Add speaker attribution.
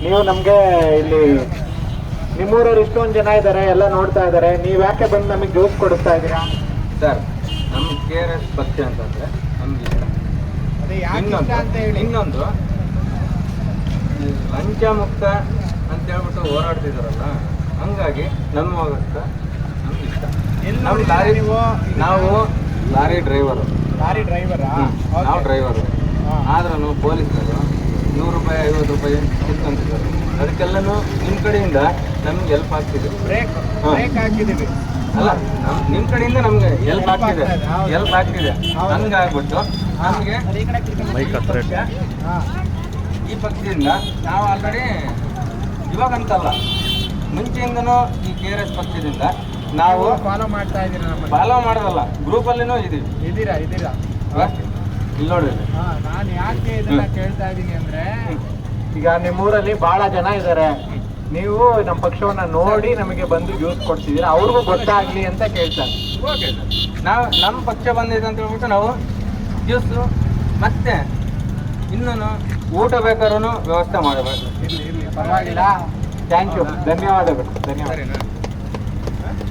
Speaker 1: ನೀವು ನಮ್ಗೆ ಇಲ್ಲಿ ನಿಮ್ಮೂರವ್ರು ಇಷ್ಟೊಂದು ಜನ ಇದ್ದಾರೆ, ಎಲ್ಲ ನೋಡ್ತಾ ಇದ್ದಾರೆ, ನೀವ್ ಯಾಕೆ ಬಂದು ನಮಗೆ ಜ್ಯೂಸ್ ಕೊಡಿಸ್ತಾ ಇದ್ದೀರಾ?
Speaker 2: ಸರ್, ನಮ್ಗೆ KRS ಪಕ್ಷ ಅಂತಂದ್ರೆ ನಮ್ಗೆ ಇನ್ನೊಂದು ಲಂಚ ಮುಕ್ತ ಅಂತ ಹೇಳ್ಬಿಟ್ಟು ಹೋರಾಡ್ತಿದಾರಲ್ಲ, ಹಂಗಾಗಿ ನಮಗೋಸ್ಕರ ನಮ್ಗೆ ಇಷ್ಟ. ನಾವು ಲಾರಿ ಡ್ರೈವರು. ನಾವು ಡ್ರೈವರು ಆದ್ರೂ ಪೊಲೀಸರು 100 ರೂಪಾಯಿ 50 ರೂಪಾಯಿ ಕಿತ್ಕೊಂತಿದ್ದಾರೆ. ಅದಕ್ಕೆಲ್ಲನೂ ನಿಮ್ಮ ಕಡೆಯಿಂದ ನಮ್ಗೆ ಹೆಲ್ಪ್ ಆಗ್ತಿದೆ. ಅಲ್ಲ, ನಿಮ್ಮ ಕಡೆಯಿಂದ ನಮ್ಗೆ ಹೆಲ್ಪ್ ಆಗ್ತಿದೆ. ಹಂಗಾಗ್ಬಿಟ್ಟು ನಮಗೆ ಈ ಪಕ್ಷದಿಂದ ನಾವು ಆಲ್ರೆಡಿ ಇವಾಗಂತಲ್ಲ, ಮುಂಚೆಯಿಂದನೂ ಈ KRS ಪಕ್ಷದಿಂದ ನಾವು
Speaker 1: ಫಾಲೋ ಮಾಡ್ತಾ ಇದ್ದೀರಾ?
Speaker 2: ಫಾಲೋ ಮಾಡೋದಲ್ಲ, ಗ್ರೂಪಲ್ಲಿನೂ
Speaker 1: ಇದ್ದೀರಾ?
Speaker 2: ಇಲ್ಲಿ ನೋಡಿ.
Speaker 1: ನಾನು ಯಾಕೆ ಇದನ್ನ ಕೇಳ್ತಾ ಇದ್ದೀನಿ ಅಂದ್ರೆ, ಈಗ ನಿಮ್ಮೂರಲ್ಲಿ ಬಹಳ ಜನ ಇದ್ದಾರೆ, ನೀವು ನಮ್ಮ ಪಕ್ಷವನ್ನ ನೋಡಿ ನಮಗೆ ಬಂದು ಜ್ಯೂಸ್ ಕೊಡ್ತಿದ್ದೀರಾ, ಅವ್ರಿಗೂ ಗೊತ್ತಾಗ್ಲಿ ಅಂತ ಕೇಳ್ತಾರೆ.
Speaker 2: ಓಕೆ ಸರ್, ನಾವು ನಮ್ಮ ಪಕ್ಷ ಬಂದಿದೆ ಅಂತ ಹೇಳ್ಬಿಟ್ಟು ನಾವು ಜ್ಯೂಸು ಮತ್ತೆ ಇನ್ನೂ ಊಟ ಬೇಕಾದ್ರೂ ವ್ಯವಸ್ಥೆ ಮಾಡಬೇಕು.
Speaker 1: ಇರ್ಲಿ ಪರವಾಗಿಲ್ಲ. ಥ್ಯಾಂಕ್ ಯು, ಧನ್ಯವಾದಗಳು.